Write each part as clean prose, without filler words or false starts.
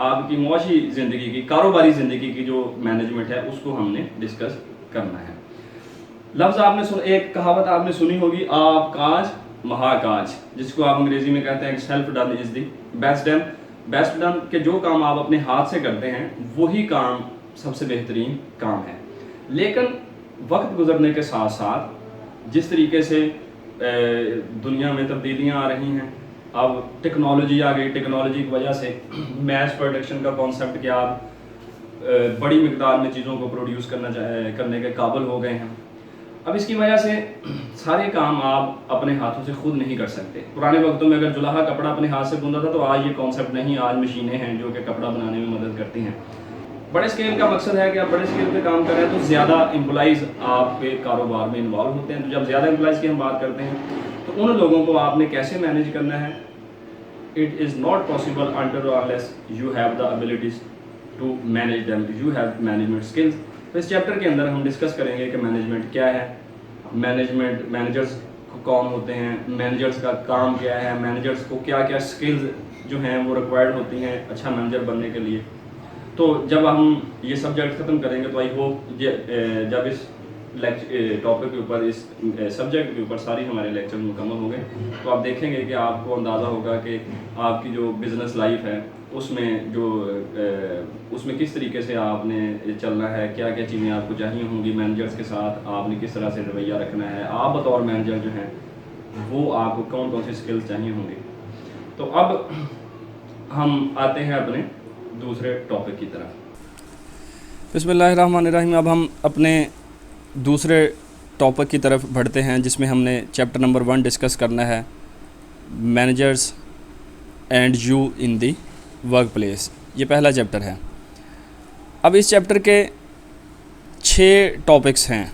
آپ کی معاشی زندگی کی, کاروباری زندگی کی جو مینجمنٹ ہے اس کو ہم نے ڈسکس کرنا ہے. لفظ آپ نے ایک کہاوت آپ نے سنی ہوگی, آپ کاج مہا کاج, جس کو آپ انگریزی میں کہتے ہیں self done is the best done. Best done کہ جو کام آپ اپنے ہاتھ سے کرتے ہیں وہی کام سب سے بہترین کام ہے. لیکن وقت گزرنے کے ساتھ ساتھ جس طریقے سے دنیا میں تبدیلیاں آ رہی ہیں, اب ٹیکنالوجی آ گئی, ٹیکنالوجی کی وجہ سے میس پروڈکشن کا کانسیپٹ کہ آپ بڑی مقدار میں چیزوں کو پروڈیوس کرنے کے قابل ہو گئے ہیں. اب اس کی وجہ سے سارے کام آپ اپنے ہاتھوں سے خود نہیں کر سکتے. پرانے وقتوں میں اگر جلحا کپڑا اپنے ہاتھ سے بنتا تھا تو آج یہ کانسیپٹ نہیں, آج مشینیں ہیں جو کہ کپڑا بنانے میں مدد کرتی ہیں. بڑے اسکیل کا مقصد ہے کہ آپ بڑے اسکیل پہ کام کر رہے ہیں تو زیادہ امپلائیز آپ کے کاروبار میں انوالو ہوتے ہیں. تو جب زیادہ امپلائیز کی ہم بات کرتے ہیں تو ان لوگوں کو آپ نے کیسے مینیج کرنا ہے. It is not possible until or unless you have the abilities to manage them, you have management skills. تو اس چیپٹر کے اندر ہم ڈسکس کریں گے کہ مینجمنٹ کیا ہے, مینیجرز کون ہوتے ہیں, مینیجرز کا کام کیا ہے, مینیجرز کو کیا کیا سکلز جو ہیں وہ ریکوائرڈ ہوتی ہیں اچھا مینیجر بننے کے لیے. تو جب ہم یہ سبجیکٹ ختم کریں گے تو آئی ہوپ جب اس ٹاپک کے اوپر, اس سبجیکٹ کے اوپر ساری ہمارے لیکچر مکمل ہوں گے تو آپ دیکھیں گے کہ آپ کو اندازہ ہوگا کہ آپ کی جو بزنس لائف ہے اس میں کس طریقے سے آپ نے چلنا ہے, کیا کیا چیزیں آپ کو چاہیے ہوں گی, مینیجرز کے ساتھ آپ نے کس طرح سے رویہ رکھنا ہے, آپ بطور مینیجر جو ہیں وہ آپ کو کون کون سی اسکلز چاہیے ہوں گی. تو اب ہم آتے ہیں اپنے دوسرے ٹاپک کی طرف. بسم اللہ الرحمن الرحیم. اب ہم اپنے دوسرے ٹاپک کی طرف بڑھتے ہیں جس میں ہم نے چیپٹر نمبر 1 ڈسکس کرنا ہے, managers and you in the work place. یہ پہلا چیپٹر ہے. اب اس چیپٹر کے 6 ٹاپکس ہیں,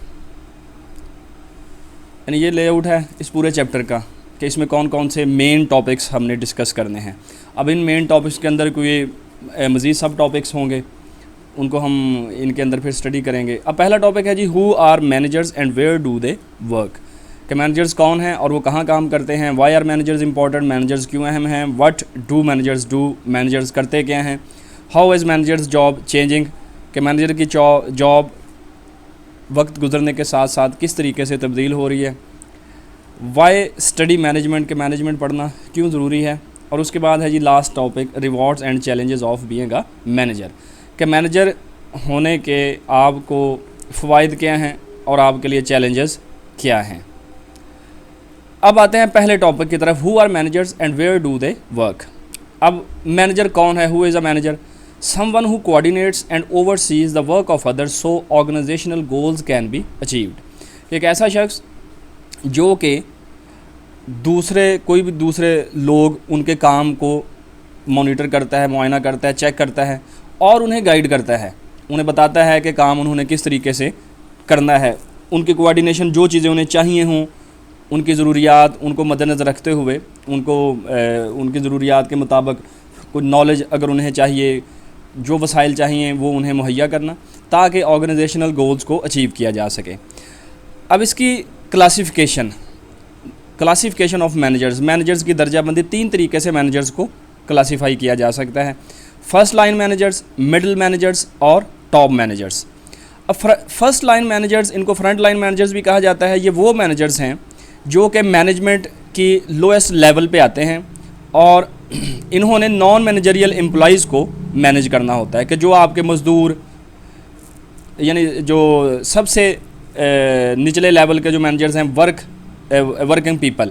یعنی یہ لے آؤٹ ہے اس پورے چیپٹر کا کہ اس میں کون کون سے مین ٹاپکس ہم نے ڈسکس کرنے ہیں. اب ان مین ٹاپکس کے اندر کوئی مزید سب ٹاپکس ہوں گے, ان کو ہم ان کے اندر پھر اسٹڈی کریں گے. اب پہلا ٹاپک ہے جی, who are managers and where do they work, کہ مینیجرز کون ہیں اور وہ کہاں کام کرتے ہیں. Why are managers important, managers کیوں اہم ہیں. What do managers do, managers کرتے کیا ہیں. How is managers job changing, کہ مینیجر کی جاب وقت گزرنے کے ساتھ ساتھ کس طریقے سے تبدیل ہو رہی ہے. وائی اسٹڈی مینجمنٹ, کہ مینجمنٹ پڑھنا کیوں ضروری ہے. اور اس کے بعد ہے جی last topic, rewards and challenges of being a manager, کہ مینیجر ہونے کے آپ کو فوائد کیا ہیں اور آپ کے لیے چیلنجز کیا ہیں. اب آتے ہیں پہلے ٹاپک کی طرف, who are managers and where do they work. اب مینیجر کون ہے, who is a manager, someone who coordinates and oversees the work of others so organisational goals can be achieved. ایک ایسا شخص جو کہ کوئی بھی دوسرے لوگ ان کے کام کو مانیٹر کرتا ہے, معائنہ کرتا ہے, چیک کرتا ہے اور انہیں گائیڈ کرتا ہے, انہیں بتاتا ہے کہ کام انہوں نے کس طریقے سے کرنا ہے. ان کی کوآرڈینیشن, جو چیزیں انہیں چاہیے ہوں, ان کی ضروریات ان کو مد نظر رکھتے ہوئے ان کی ضروریات کے مطابق کوئی نالج اگر انہیں چاہیے, جو وسائل چاہیے وہ انہیں مہیا کرنا تاکہ آرگنائزیشنل گولز کو اچیو کیا جا سکے. اب اس کی کلاسیفیکیشن آف مینیجرز کی درجہ بندی 3 طریقے سے مینیجرز کو کلاسیفائی کیا جا سکتا ہے. First line managers, middle managers اور ٹاپ مینیجرز. اب فرسٹ لائن مینیجرز, ان کو فرنٹ لائن مینیجرز بھی کہا جاتا ہے. یہ وہ مینیجرز ہیں جو کہ مینجمنٹ کی لوئسٹ لیول پہ آتے ہیں اور انہوں نے نان مینیجریل امپلائیز کو مینیج کرنا ہوتا ہے, کہ جو آپ کے مزدور, یعنی جو سب سے نچلے لیول کے جو مینیجرز ہیں, ورکنگ پیپل,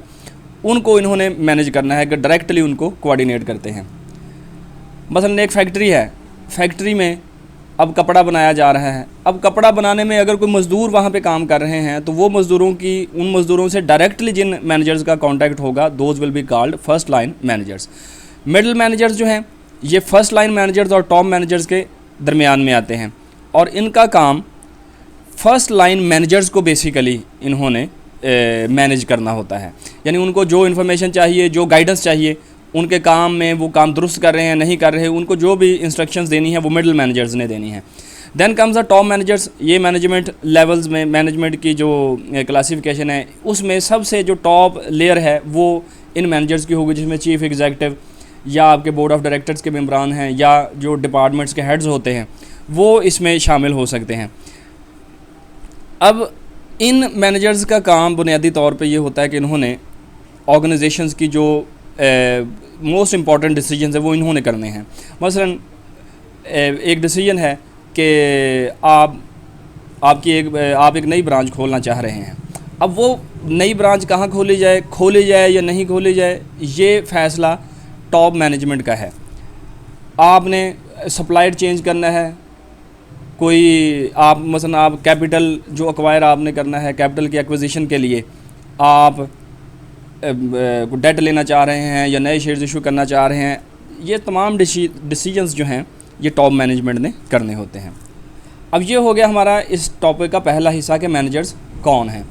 ان کو انہوں نے مینیج کرنا ہے کہ ڈائریکٹلی ان کو کوآرڈینیٹ کرتے ہیں. مثلا ایک فیکٹری ہے, فیکٹری میں اب کپڑا بنایا جا رہا ہے. اب کپڑا بنانے میں اگر کوئی مزدور وہاں پہ کام کر رہے ہیں تو وہ ان مزدوروں سے ڈائریکٹلی جن مینیجرز کا کانٹیکٹ ہوگا, those will be called first line managers. Middle managers جو ہیں یہ فرسٹ لائن مینیجرز اور ٹاپ مینیجرز کے درمیان میں آتے ہیں, اور ان کا کام فرسٹ لائن مینیجرز کو بیسیکلی انہوں نے مینیج کرنا ہوتا ہے. یعنی ان کو جو انفارمیشن چاہیے, جو گائیڈنس چاہیے, ان کے کام میں وہ کام درست کر رہے ہیں نہیں کر رہے, ان کو جو بھی انسٹرکشنز دینی ہیں وہ مڈل مینیجرز نے دینی ہیں. Then comes the top managers. یہ مینجمنٹ لیولز میں مینجمنٹ کی جو کلاسیفیکیشن ہے اس میں سب سے جو ٹاپ لیئر ہے وہ ان مینیجرز کی ہوگی, جس میں چیف ایگزیکٹو, یا آپ کے بورڈ آف ڈائریکٹرز کے ممبران ہیں یا جو ڈپارٹمنٹس کے ہیڈز ہوتے ہیں وہ اس میں شامل ہو سکتے ہیں۔ اب ان مینیجرز کا کام بنیادی طور پہ یہ ہوتا ہے کہ انہوں نے آرگنائزیشنز کی جو موسٹ امپورٹنٹ ڈیسیجنز ہیں وہ انہوں نے کرنے ہیں۔ مثلا ایک ڈیسیجن ہے کہ آپ ایک نئی برانچ کھولنا چاہ رہے ہیں۔ اب وہ نئی برانچ کہاں کھولی جائے یا نہیں کھولی جائے، یہ فیصلہ ٹاپ مینجمنٹ کا ہے۔ آپ نے سپلائر چینج کرنا ہے، کوئی آپ کیپٹل جو ایکوائر آپ نے کرنا ہے، کیپٹل کی ایکوزیشن کے لیے آپ ڈیٹ لینا چاہ رہے ہیں یا نئے شیئرز ایشو کرنا چاہ رہے ہیں، یہ تمام ڈیسیجنز جو ہیں یہ ٹاپ مینجمنٹ نے کرنے ہوتے ہیں۔ اب یہ ہو گیا ہمارا اس ٹاپک کا پہلا حصہ کہ مینیجرز کون ہیں۔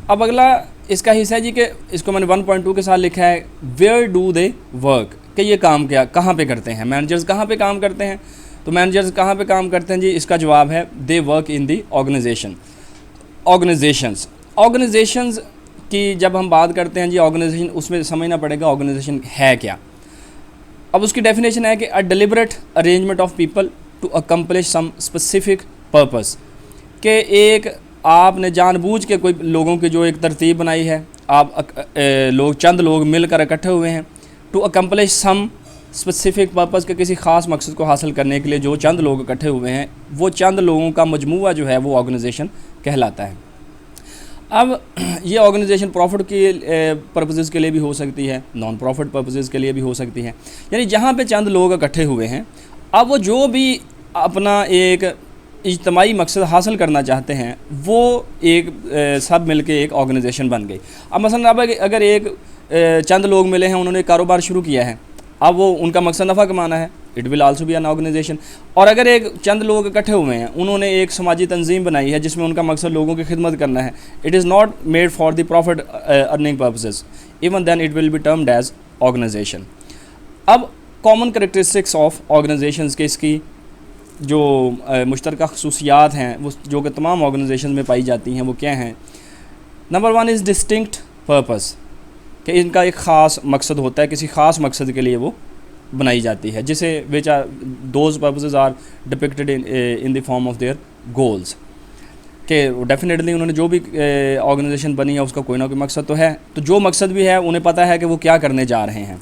اب اگلا اس کا حصہ ہے جی کہ اس کو میں نے 1.2 کے ساتھ لکھا ہے ویئر ڈو دے ورک، کہ یہ کام کہاں پہ کرتے ہیں، مینیجرز کہاں پہ کام کرتے ہیں۔ تو مینیجرز کہاں پہ کام کرتے ہیں جی، اس کا جواب ہے they work in the organisations کی جب ہم بات کرتے ہیں جی آرگنائزیشن، اس میں سمجھنا پڑے گا آرگنائزیشن ہے کیا۔ اب اس کی ڈیفینیشن ہے کہ a deliberate arrangement of people to accomplish some specific purpose, کہ ایک آپ نے جان بوجھ کے کوئی لوگوں کی جو ایک ترتیب بنائی ہے، چند لوگ مل کر اکٹھے ہوئے ہیں to accomplish some specific purpose, کہ کسی خاص مقصد کو حاصل کرنے کے لیے جو چند لوگ اکٹھے ہوئے ہیں، وہ چند لوگوں کا مجموعہ جو ہے وہ آرگنائزیشن کہلاتا ہے۔ اب یہ آرگنائزیشن پروفٹ کے پرپزز کے لیے بھی ہو سکتی ہے، نان پروفٹ پرپزز کے لیے بھی ہو سکتی ہے، یعنی جہاں پہ چند لوگ اکٹھے ہوئے ہیں، اب وہ جو بھی اپنا ایک اجتماعی مقصد حاصل کرنا چاہتے ہیں وہ ایک سب مل کے ایک آرگنائزیشن بن گئی۔ اب مثلا اگر ایک چند لوگ ملے ہیں، انہوں نے کاروبار شروع کیا ہے، اب وہ ان کا مقصد نفع کمانا ہے، it will also be an organization. اور اگر ایک چند لوگ اکٹھے ہوئے ہیں، انہوں نے ایک سماجی تنظیم بنائی ہے جس میں ان کا مقصد لوگوں کی خدمت کرنا ہے، it is not made for the profit earning purposes, even then it will be termed as organization. اب کامن کریکٹرسٹکس آف آرگنائزیشنز کے اس کی جو مشترکہ خصوصیات ہیں وہ جو کہ تمام آرگنائزیشن میں پائی جاتی ہیں وہ کیا ہیں؟ نمبر 1 از ڈسٹنکٹ پرپز، کہ ان کا ایک خاص مقصد ہوتا ہے، کسی خاص مقصد کے لیے وہ بنائی جاتی ہے، جسے which are those purposes are depicted in the form of their goals، کہ ڈیفینیٹلی انہوں نے جو بھی آرگنائزیشن بنی ہے اس کا کوئی نہ کوئی مقصد تو ہے، تو جو مقصد بھی ہے انہیں پتہ ہے کہ وہ کیا کرنے جا رہے ہیں۔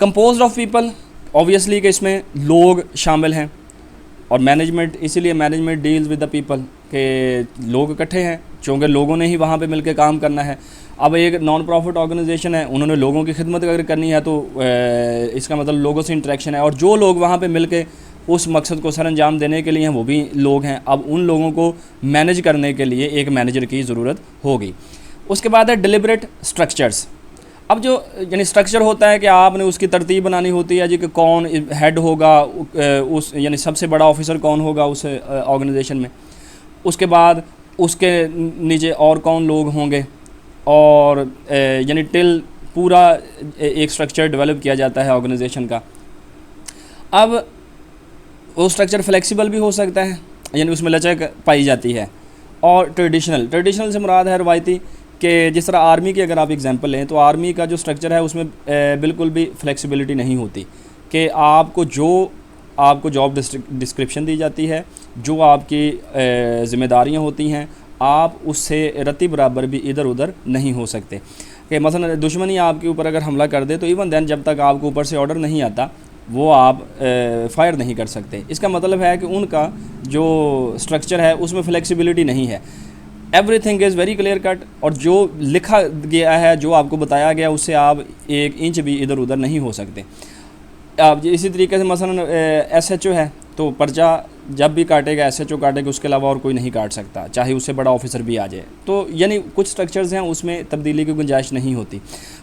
کمپوزڈ آف پیپل، اوبویسلی کہ اس میں لوگ شامل ہیں، اور مینجمنٹ، اسی لیے management deals with the people, کہ لوگ اکٹھے ہیں چونکہ لوگوں نے ہی وہاں پہ مل کے کام کرنا ہے۔ اب ایک نان پروفٹ آرگنائزیشن ہے، انہوں نے لوگوں کی خدمت اگر کرنی ہے تو اس کا مطلب لوگوں سے انٹریکشن ہے، اور جو لوگ وہاں پہ مل کے اس مقصد کو سر انجام دینے کے لیے ہیں وہ بھی لوگ ہیں۔ اب ان لوگوں کو مینیج کرنے کے لیے ایک مینیجر کی ضرورت ہوگی۔ اس کے بعد ہے ڈیلیبریٹ اسٹرکچرز۔ اب جو یعنی اسٹرکچر ہوتا ہے کہ آپ نے اس کی ترتیب بنانی ہوتی ہے جی کہ کون ہیڈ ہوگا، اس یعنی سب سے بڑا آفیسر کون ہوگا اس آرگنائزیشن میں، اس کے بعد اس کے نیچے اور کون لوگ ہوں گے، اور یعنی ٹل پورا ایک اسٹرکچر ڈیولپ کیا جاتا ہے آرگنائزیشن کا۔ اب وہ اسٹرکچر فلیکسیبل بھی ہو سکتا ہے، یعنی اس میں لچک پائی جاتی ہے، اور ٹریڈیشنل سے مراد ہے روایتی، کہ جس طرح آرمی کی اگر آپ ایگزامپل لیں تو آرمی کا جو اسٹرکچر ہے اس میں بالکل بھی فلیکسیبلٹی نہیں ہوتی، کہ آپ کو جاب ڈسکرپشن دی جاتی ہے، جو آپ کی ذمہ داریاں ہوتی ہیں، آپ اس سے رتی برابر بھی ادھر ادھر نہیں ہو سکتے، کہ مثلا دشمنی آپ کے اوپر اگر حملہ کر دے تو ایون دین جب تک آپ کو اوپر سے آرڈر نہیں آتا وہ آپ فائر نہیں کر سکتے۔ اس کا مطلب ہے کہ ان کا جو اسٹرکچر ہے اس میں فلیکسیبلٹی نہیں ہے، everything is very clear cut, اور جو لکھا گیا ہے، جو آپ کو بتایا گیا، اس سے آپ ایک انچ بھی ادھر ادھر نہیں ہو سکتے۔ اب اسی طریقے سے مثلا ایس ایچ او ہے تو پرچہ جب بھی کاٹے گا ایس ایچ او کاٹے گا، اس کے علاوہ اور کوئی نہیں کاٹ سکتا، چاہے اس سے بڑا آفیسر بھی آ جائے۔ تو یعنی کچھ اسٹرکچرز ہیں اس میں تبدیلی کی گنجائش نہیں ہوتی۔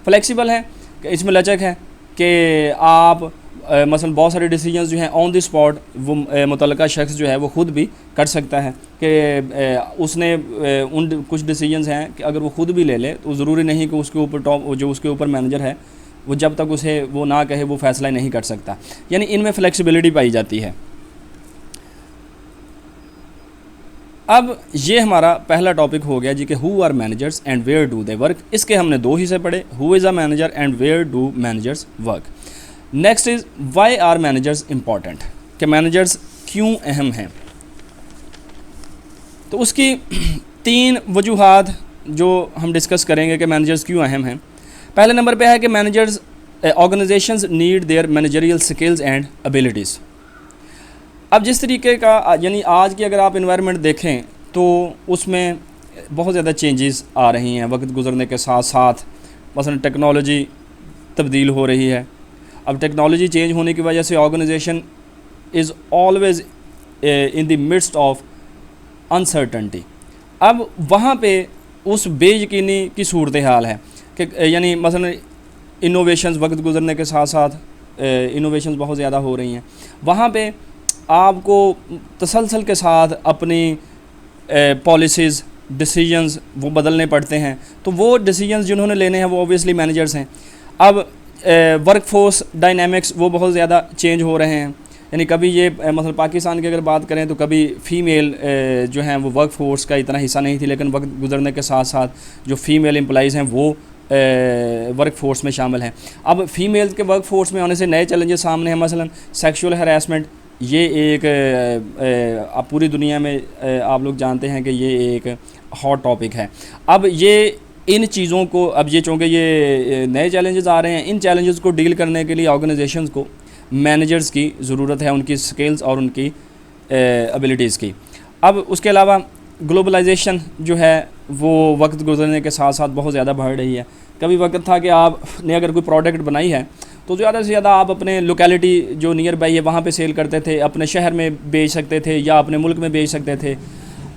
فلیکسیبل ہے کہ اس میں لچک ہے کہ آپ مثلا بہت سارے ڈیسیجنز جو ہیں آن دی اسپاٹ وہ متعلقہ شخص جو ہے وہ خود بھی کر سکتا ہے، کہ اس نے ان کچھ ڈیسیجنز ہیں کہ اگر وہ خود بھی لے لے تو ضروری نہیں کہ اس کے اوپر جو اس کے اوپر مینیجر ہے وہ جب تک اسے وہ نہ کہے وہ فیصلہ نہیں کر سکتا، یعنی ان میں فلیکسیبلٹی پائی جاتی ہے۔ اب یہ ہمارا پہلا ٹاپک ہو گیا جی کہ who are managers and where do they work. اس کے ہم نے 2 حصے پڑھے, who is a manager and where do managers work. Next is why are managers important, کہ مینیجرز کیوں اہم ہیں. تو اس کی 3 وجوہات جو ہم ڈسکس کریں گے کہ مینیجرز کیوں اہم ہیں. پہلے نمبر پہ ہے کہ managers organizations need their managerial skills and abilities. اب جس طریقے کا یعنی آج کی اگر آپ انوائرمنٹ دیکھیں تو اس میں بہت زیادہ چینجز آ رہی ہیں وقت گزرنے کے ساتھ ساتھ. مثلا ٹیکنالوجی تبدیل ہو رہی ہے. اب ٹیکنالوجی چینج ہونے کی وجہ سے organisation is always in the midst of uncertainty. اب وہاں پہ اس بے یقینی کی صورتحال ہے کہ یعنی مثلا انوویشنز وقت گزرنے کے ساتھ ساتھ انوویشنز بہت زیادہ ہو رہی ہیں. وہاں پہ آپ کو تسلسل کے ساتھ اپنی پالیسیز ڈیسیجنز وہ بدلنے پڑتے ہیں. تو وہ ڈیسیجنز جنہوں نے لینے ہیں وہ اوبویسلی مینیجرز ہیں. اب ورک فورس ڈائنامکس وہ بہت زیادہ چینج ہو رہے ہیں. یعنی کبھی یہ مثلا پاکستان کی اگر بات کریں تو کبھی فیمیل جو ہیں وہ ورک فورس کا اتنا حصہ نہیں تھی, لیکن وقت گزرنے کے ساتھ ساتھ جو فیمیل امپلائیز ہیں وہ ورک فورس میں شامل ہیں. اب فیمیل کے ورک فورس میں ہونے سے نئے چیلنجز سامنے ہیں. مثلا سیکشول ہراسمنٹ, یہ ایک اب پوری دنیا میں آپ لوگ جانتے ہیں کہ یہ ایک ہاٹ ٹاپک ہے. اب یہ ان چیزوں کو اب یہ چونکہ یہ نئے چیلنجز آ رہے ہیں, ان چیلنجز کو ڈیل کرنے کے لیے آرگنائزیشنز کو مینیجرز کی ضرورت ہے, ان کی سکلز اور ان کی ابیلٹیز کی. اب اس کے علاوہ گلوبلائزیشن جو ہے وہ وقت گزرنے کے ساتھ ساتھ بہت زیادہ بڑھ رہی ہے. کبھی وقت تھا کہ آپ نے اگر کوئی پروڈکٹ بنائی ہے تو زیادہ سے زیادہ آپ اپنے لوکیلٹی جو نیئر بائی ہے وہاں پہ سیل کرتے تھے, اپنے شہر میں بیچ سکتے تھے یا اپنے ملک میں بیچ سکتے تھے.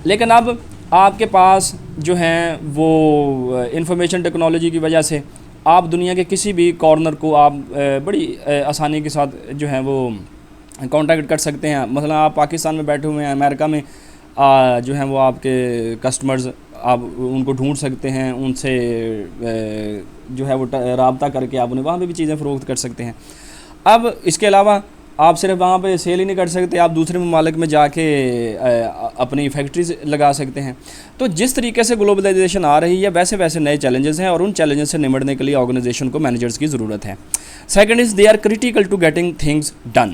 لیکن اب آپ کے پاس جو ہیں وہ انفارمیشن ٹیکنالوجی کی وجہ سے آپ دنیا کے کسی بھی کارنر کو آپ بڑی آسانی کے ساتھ جو ہیں وہ کانٹیکٹ کر سکتے ہیں. مثلا آپ پاکستان میں بیٹھے ہوئے ہیں, امریکہ میں جو ہیں وہ آپ کے کسٹمرز آپ ان کو ڈھونڈ سکتے ہیں, ان سے جو ہے وہ رابطہ کر کے آپ انہیں وہاں پہ بھی چیزیں فروخت کر سکتے ہیں. اب اس کے علاوہ آپ صرف وہاں پہ سیل ہی نہیں کر سکتے, آپ دوسرے ممالک میں جا کے اپنی فیکٹریز لگا سکتے ہیں. تو جس طریقے سے گلوبلائزیشن آ رہی ہے ویسے ویسے نئے چیلنجز ہیں, اور ان چیلنجز سے نمٹنے کے لیے آرگنائزیشن کو مینیجرز کی ضرورت ہے. Second is they are critical to getting things done.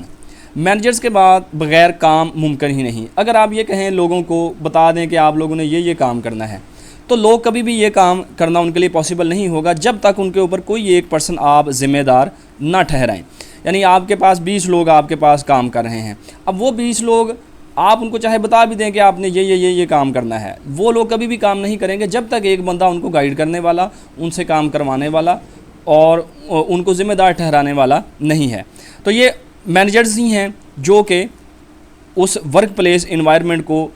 Managers کے بعد بغیر کام ممکن ہی نہیں. اگر آپ یہ کہیں لوگوں کو بتا دیں کہ آپ لوگوں نے یہ کام کرنا ہے, تو لوگ کبھی بھی یہ کام کرنا ان کے لیے پاسبل نہیں ہوگا جب تک ان کے اوپر کوئی ایک پرسن آپ ذمہ دار نہ ٹھہرائیں. یعنی آپ کے پاس 20 لوگ آپ کے پاس کام کر رہے ہیں. اب وہ 20 لوگ آپ ان کو چاہے بتا بھی دیں کہ آپ نے یہ کام کرنا ہے, وہ لوگ کبھی بھی کام نہیں کریں گے جب تک ایک بندہ ان کو گائیڈ کرنے والا, ان سے کام کروانے والا اور ان کو ذمہ دار ٹھہرانے والا نہیں ہے. تو یہ مینیجرز ہی ہیں جو کہ اس ورک پلیس انوائرمنٹ کو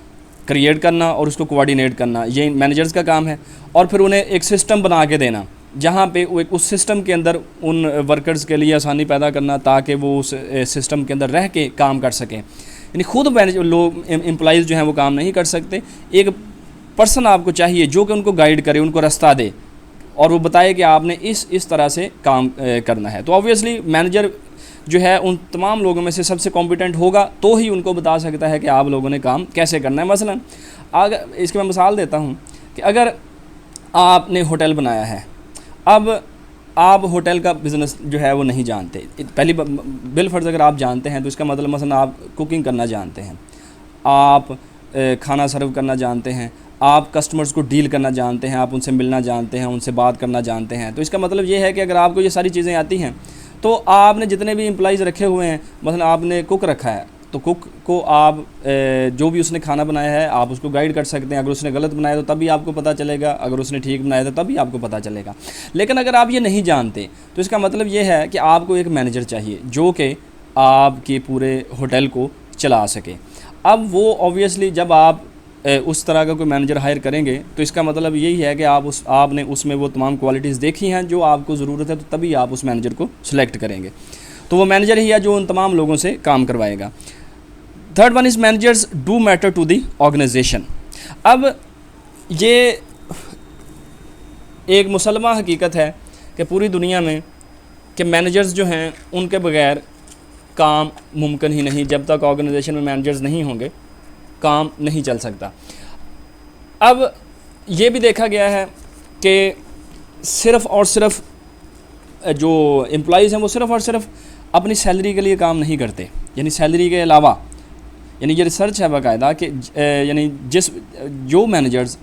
کریٹ کرنا اور اس کو کوآرڈینیٹ کرنا, یہ مینیجرز کا کام ہے. اور پھر انہیں ایک سسٹم بنا کے دینا جہاں پہ اس سسٹم کے اندر ان ورکرز کے لیے آسانی پیدا کرنا تاکہ وہ اس سسٹم کے اندر رہ کے کام کر سکیں. یعنی خود لوگ امپلائیز جو ہیں وہ کام نہیں کر سکتے, ایک پرسن آپ کو چاہیے جو کہ ان کو گائیڈ کرے, ان کو رستہ دے اور وہ بتائے کہ آپ نے اس طرح سے کام کرنا ہے. تو آبویسلی مینیجر جو ہے ان تمام لوگوں میں سے سب سے کمپیٹنٹ ہوگا تو ہی ان کو بتا سکتا ہے کہ آپ لوگوں نے کام کیسے کرنا ہے. مثلا اگر اس کی میں مثال دیتا ہوں کہ اگر آپ نے ہوٹل بنایا ہے, اب آپ ہوٹل کا بزنس جو ہے وہ نہیں جانتے, پہلی بالفرض اگر آپ جانتے ہیں تو اس کا مطلب مثلا آپ کوکنگ کرنا جانتے ہیں, آپ کھانا سرو کرنا جانتے ہیں, آپ کسٹمرز کو ڈیل کرنا جانتے ہیں, آپ ان سے ملنا جانتے ہیں, ان سے بات کرنا جانتے ہیں. تو اس کا مطلب یہ ہے کہ اگر آپ کو یہ ساری چیزیں آتی ہیں تو آپ نے جتنے بھی امپلائیز رکھے ہوئے ہیں, مثلا آپ نے کوک رکھا ہے تو کوک کو آپ جو بھی اس نے کھانا بنایا ہے آپ اس کو گائیڈ کر سکتے ہیں. اگر اس نے غلط بنایا تو تبھی آپ کو پتہ چلے گا, اگر اس نے ٹھیک بنایا تو تبھی آپ کو پتہ چلے گا. لیکن اگر آپ یہ نہیں جانتے تو اس کا مطلب یہ ہے کہ آپ کو ایک مینیجر چاہیے جو کہ آپ کے پورے ہوٹل کو چلا سکے. اب وہ اوبویسلی جب آپ اس طرح کا کوئی مینیجر ہائر کریں گے تو اس کا مطلب یہی ہے کہ آپ نے اس میں وہ تمام کوالٹیز دیکھی ہیں جو آپ کو ضرورت ہے, تو تبھی آپ اس مینیجر کو سلیکٹ کریں گے. تو وہ مینیجر ہی ہے جو ان تمام لوگوں سے کام کروائے گا. Third one is managers do matter to the organisation. اب یہ ایک مسلمہ حقیقت ہے کہ پوری دنیا میں کہ مینیجرز جو ہیں ان کے بغیر کام ممکن ہی نہیں. جب تک آرگنائزیشن میں مینیجرز نہیں ہوں گے کام نہیں چل سکتا. اب یہ بھی دیکھا گیا ہے کہ صرف اور صرف جو امپلائیز ہیں وہ صرف اور صرف اپنی سیلری کے لیے کام نہیں کرتے، یعنی سیلری کے علاوہ، یعنی یہ ریسرچ ہے باقاعدہ کہ یعنی جو مینیجرز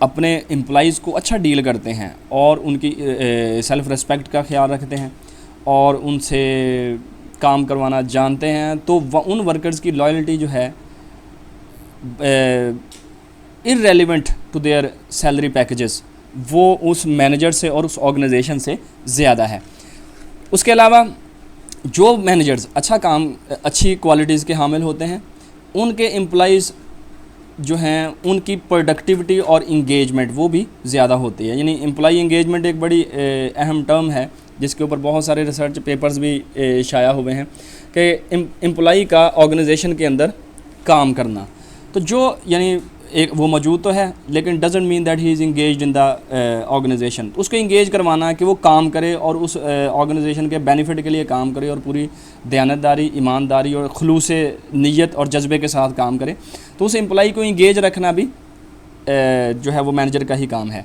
اپنے امپلائیز کو اچھا ڈیل کرتے ہیں اور ان کی سیلف ریسپیکٹ کا خیال رکھتے ہیں اور ان سے کام کروانا جانتے ہیں، تو ان ورکرز کی لائلٹی جو ہے irrelevant to their salary packages, وہ اس مینیجر سے اور اس آرگنائزیشن سے زیادہ ہے۔ اس کے علاوہ جو مینیجرز اچھی کوالٹیز کے حامل ہوتے ہیں، ان کے امپلائیز جو ہیں ان کی پروڈکٹیوٹی اور انگیجمنٹ وہ بھی زیادہ ہوتی ہے۔ یعنی امپلائی انگیجمنٹ ایک بڑی اہم ٹرم ہے جس کے اوپر بہت سارے ریسرچ پیپرز بھی شائع ہوئے ہیں کہ امپلائی کا آرگنائزیشن کے اندر کام کرنا، تو جو یعنی ایک وہ موجود تو ہے لیکن doesn't mean that he is engaged in the organisation, اس کو انگیج کروانا کہ وہ کام کرے اور اس آرگنائزیشن کے بینیفٹ کے لیے کام کرے اور پوری دیانتداری، ایمانداری اور خلوص نیت اور جذبے کے ساتھ کام کرے، تو اس امپلائی کو انگیج رکھنا بھی جو ہے وہ مینیجر کا ہی کام ہے۔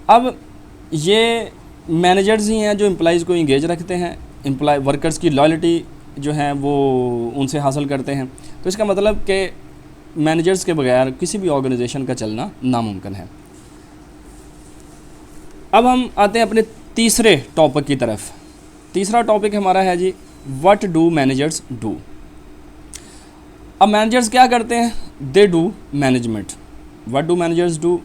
اب یہ مینیجرز ہی ہیں جو امپلائیز کو انگیج رکھتے ہیں، ورکرز کی لائلٹی جو ہیں وہ ان سے حاصل کرتے ہیں، تو اس کا مطلب کہ مینیجرز کے بغیر کسی بھی آرگنائزیشن کا چلنا ناممکن ہے۔ اب ہم آتے ہیں اپنے تیسرے ٹاپک کی طرف۔ تیسرا ٹاپک ہمارا ہے جی وٹ ڈو مینیجرز ڈو۔ اب مینیجرز کیا کرتے ہیں؟ They do management. What do managers do?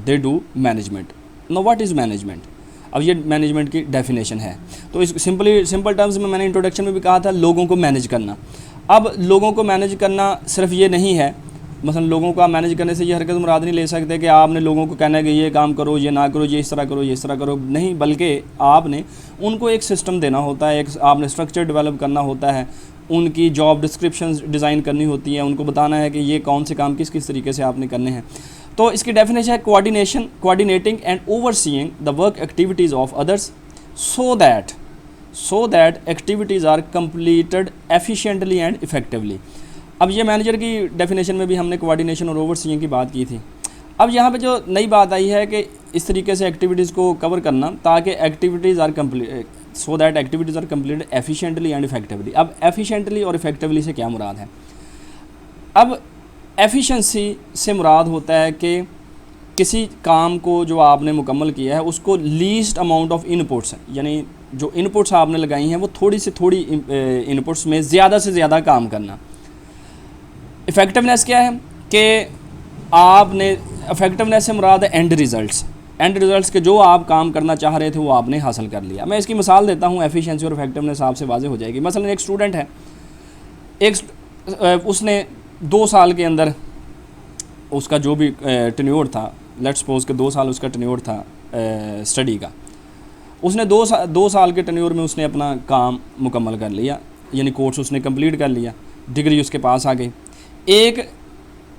They do management. Now what is management? اب یہ مینجمنٹ کی ڈیفینیشن ہے، تو اس سمپل ٹرمز میں نے انٹروڈکشن میں بھی کہا تھا لوگوں کو مینیج کرنا۔ اب لوگوں کو مینیج کرنا صرف یہ نہیں ہے، مثلا لوگوں کو آپ مینیج کرنے سے یہ حرکت مراد نہیں لے سکتے کہ آپ نے لوگوں کو کہنا ہے کہ یہ کام کرو، یہ نہ کرو، یہ اس طرح کرو، یہ اس طرح کرو، نہیں، بلکہ آپ نے ان کو ایک سسٹم دینا ہوتا ہے، آپ نے اسٹرکچر ڈیولپ کرنا ہوتا ہے، ان کی جاب ڈسکرپشنز ڈیزائن کرنی ہوتی ہیں، ان کو بتانا ہے کہ یہ کون سے کام کس طریقے سے آپ نے کرنے ہیں۔ تو اس کی ڈیفینیشن ہے coordinating and overseeing the work activities of others so that activities are completed efficiently and effectively. اب یہ مینیجر کی ڈیفینیشن میں بھی ہم نے کوآرڈینیشن اور اوور سیئنگ کی بات کی تھی۔ اب یہاں پہ جو نئی بات آئی ہے کہ اس طریقے سے ایکٹیویٹیز کو کور کرنا تاکہ activities are completed efficiently and effectively. اب ایفیشینٹلی اور افیکٹولی سے کیا مراد ہے؟ اب ایفیشنسی سے مراد ہوتا ہے کہ کسی کام کو جو آپ نے مکمل کیا ہے اس کو لیسٹ اماؤنٹ آف انپٹس، یعنی جو انپٹس آپ نے لگائی ہیں وہ تھوڑی سے تھوڑی انپٹس میں زیادہ سے زیادہ کام کرنا۔ افیکٹونیس کیا ہے کہ آپ نے افیکٹونیس سے مراد ہے اینڈ ریزلٹس کے جو آپ کام کرنا چاہ رہے تھے وہ آپ نے حاصل کر لیا۔ میں اس کی مثال دیتا ہوں، ایفیشنسی اور افیکٹونیس آپ سے واضح ہو جائے گی۔ مثلا ایک اسٹوڈنٹ ہے، اس نے 2 سال کے اندر اس کا جو بھی ٹینیور تھا، لیٹس سپوز کہ 2 سال اس کا ٹینیور تھا اسٹڈی کا، اس نے 2 سال کے ٹینیور میں اس نے اپنا کام مکمل کر لیا، یعنی کورس اس نے کمپلیٹ کر لیا، ڈگری اس کے پاس آ گئی۔ ایک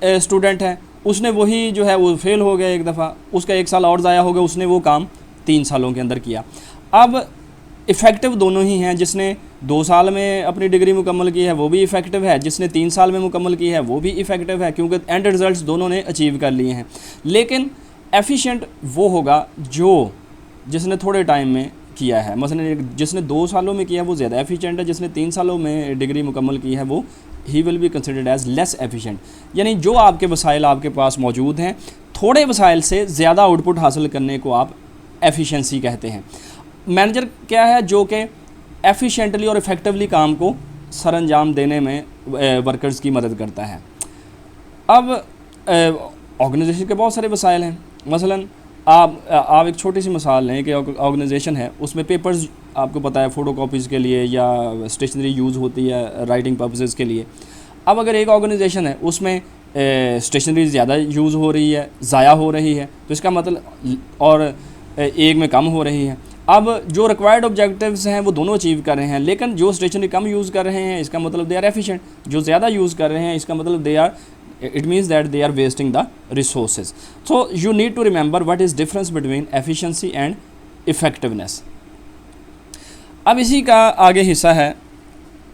اسٹوڈنٹ ہے، اس نے وہی جو ہے وہ فیل ہو گیا ایک دفعہ، اس کا 1 سال اور ضائع ہو گیا، اس نے وہ کام 3 سالوں کے اندر کیا۔ اب افیکٹو دونوں ہی ہیں، جس نے 2 سال میں اپنی ڈگری مکمل کی ہے وہ بھی افیکٹو ہے، جس نے 3 سال میں مکمل کی ہے وہ بھی افیکٹو ہے، کیونکہ اینڈ ریزلٹس دونوں نے اچیو کر لیے ہیں۔ لیکن ایفیشینٹ وہ ہوگا جس نے تھوڑے ٹائم میں کیا ہے، مثلا جس نے 2 سالوں میں کیا وہ زیادہ ایفیشینٹ ہے، جس نے 3 سالوں میں ڈگری مکمل کی ہے وہ ہی will be considered as less efficient. یعنی جو آپ کے وسائل آپ کے پاس موجود ہیں، تھوڑے وسائل سے زیادہ آؤٹ پٹ حاصل کرنے کو آپ ایفیشنسی کہتے ہیں۔ مینیجر کیا ہے؟ جو کہ ایفیشینٹلی اور افیکٹولی کام کو سر انجام دینے میں ورکرز کی مدد کرتا ہے۔ اب آرگنائزیشن کے بہت سارے وسائل ہیں، مثلا آپ ایک چھوٹی سی مثال لیں کہ آرگنائزیشن ہے، اس میں پیپرز آپ کو پتہ ہے فوٹو کاپیز کے لیے یا اسٹیشنری یوز ہوتی ہے رائٹنگ پرپسز کے لیے۔ اب اگر ایک آرگنائزیشن ہے اس میں اسٹیشنری زیادہ یوز ہو رہی ہے، ضائع ہو رہی ہے، تو اس کا مطلب اور ایک میں کم ہو رہی ہے، اب جو ریکوائرڈ آبجیکٹیوز ہیں وہ دونوں اچیو کر رہے ہیں، لیکن جو اسٹیشنری کم یوز کر رہے ہیں اس کا مطلب دے آر ایفیشینٹ، جو زیادہ یوز کر رہے ہیں اس کا مطلب it means that they are wasting the resources. So you need to remember what is difference between efficiency and effectiveness. اب اسی کا آگے حصہ ہے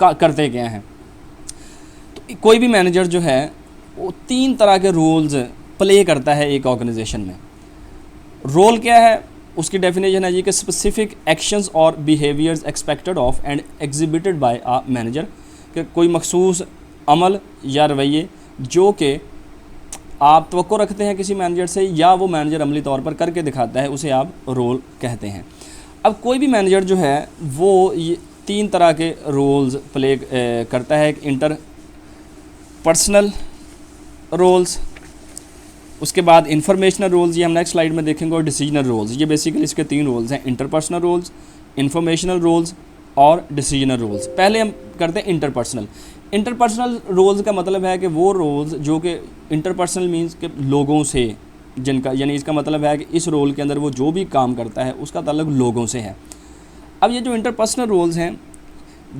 کرتے کیا ہیں. تو کوئی بھی مینیجر جو ہے وہ 3 طرح کے رولز پلے کرتا ہے ایک آرگنائزیشن میں. رول کیا ہے؟ اس کی ڈیفینیشن ہے یہ کہ اسپیسیفک ایکشنز اور behaviours expected of and exhibited by a manager, کہ کوئی مخصوص عمل یا رویے جو کہ آپ توقع رکھتے ہیں کسی مینیجر سے یا وہ مینیجر عملی طور پر کر کے دکھاتا ہے، اسے آپ رول کہتے ہیں. اب کوئی بھی مینیجر جو ہے وہ یہ 3 طرح کے رولز پلے کرتا ہے. ایک انٹر پرسنل رولز، اس کے بعد انفارمیشنل رولز، یہ ہم نیکسٹ سلائیڈ میں دیکھیں گے، اور ڈیسیجنل رولز. یہ بیسیکلی اس کے 3 رولز ہیں: interpersonal roles, informational roles اور ڈیسیجنل رولز. پہلے ہم کرتے ہیں interpersonal. Interpersonal roles کا مطلب ہے کہ وہ رولز جو کہ انٹر پرسنل مینس کہ لوگوں سے جن کا، یعنی اس کا مطلب ہے کہ اس رول کے اندر وہ جو بھی کام کرتا ہے اس کا تعلق لوگوں سے ہے. اب یہ جو انٹر پرسنل رولز ہیں،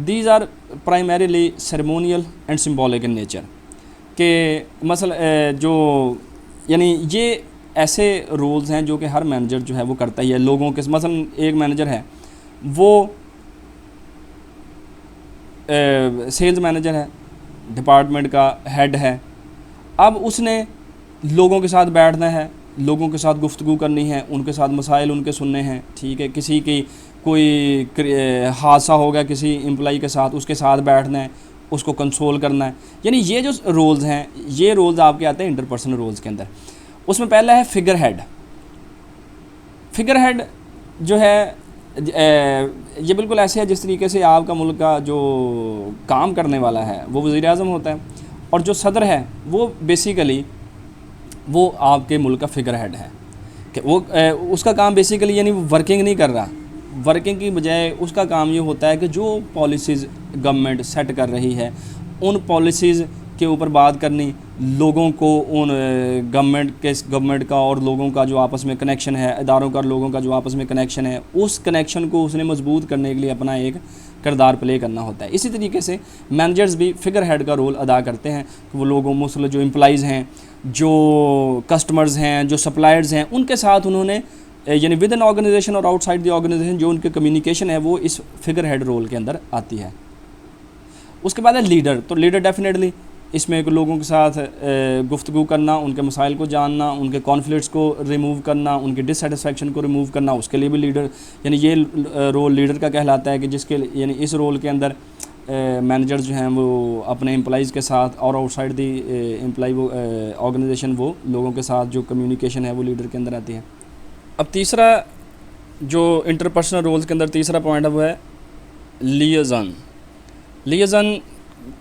these are primarily ceremonial and symbolic in nature, کہ مثلا جو یعنی یہ ایسے رولز ہیں جو کہ ہر مینیجر جو ہے وہ کرتا ہی ہے لوگوں کے. مثلا ایک مینیجر ہے وہ سیلز مینیجر ہے، ڈپارٹمنٹ کا ہیڈ ہے. اب اس نے لوگوں کے ساتھ بیٹھنا ہے، لوگوں کے ساتھ گفتگو کرنی ہے، ان کے ساتھ مسائل ان کے سننے ہیں، ٹھیک ہے. کسی کی کوئی حادثہ ہوگا کسی امپلائی کے ساتھ، اس کے ساتھ بیٹھنا ہے، اس کو کنسول کرنا ہے. یعنی یہ جو رولز ہیں، یہ رولز آپ کے آتے ہیں انٹر پرسنل رولز کے اندر. اس میں پہلا ہے فگر ہیڈ. فگر ہیڈ جو ہے یہ بالکل ایسے ہے جس طریقے سے آپ کا ملک کا جو کام کرنے والا ہے وہ وزیر اعظم ہوتا ہے، اور جو صدر ہے وہ بیسیکلی وہ آپ کے ملک کا فگر ہیڈ ہے. کہ وہ اس کا کام بیسیکلی یعنی وہ ورکنگ نہیں کر رہا، ورکنگ کی بجائے اس کا کام یہ ہوتا ہے کہ جو پالیسیز گورنمنٹ سیٹ کر رہی ہے ان پالیسیز کے اوپر بات کرنی، لوگوں کو ان گورنمنٹ کا اور لوگوں کا جو آپس میں کنیکشن ہے، اداروں کا لوگوں کا جو آپس میں کنیکشن ہے، اس کنیکشن کو اس نے مضبوط کرنے کے لیے اپنا ایک کردار پلے کرنا ہوتا ہے. اسی طریقے سے مینیجرز بھی فگر ہیڈ کا رول ادا کرتے ہیں کہ وہ لوگوں مثلا جو امپلائیز ہیں، جو کسٹمرز ہیں، جو سپلائرز ہیں، ان کے ساتھ انہوں نے یعنی ود ان آرگنائزیشن اور آؤٹ سائڈ دی آرگنائزیشن جو ان کی کمیونیکیشن ہے وہ اس فگر ہیڈ رول کے اندر آتی ہے. اس کے بعد ہے لیڈر. تو لیڈر ڈیفینیٹلی اس میں لوگوں کے ساتھ گفتگو کرنا، ان کے مسائل کو جاننا، ان کے کانفلکٹس کو ریموو کرنا، ان کی ڈسسیٹسفیکشن کو ریموو کرنا، اس کے لیے بھی لیڈر یعنی یہ رول لیڈر کا کہلاتا ہے. کہ جس کے یعنی اس رول کے اندر مینیجر جو ہیں وہ اپنے امپلائیز کے ساتھ اور آؤٹ سائڈ دی امپلائی وہ آرگنائزیشن وہ لوگوں کے ساتھ جو کمیونیکیشن ہے وہ لیڈر کے اندر آتی ہے. اب تیسرا جو انٹر پرسنل رولز کے اندر تیسرا پوائنٹ ہے وہ ہے لیزن. لیزن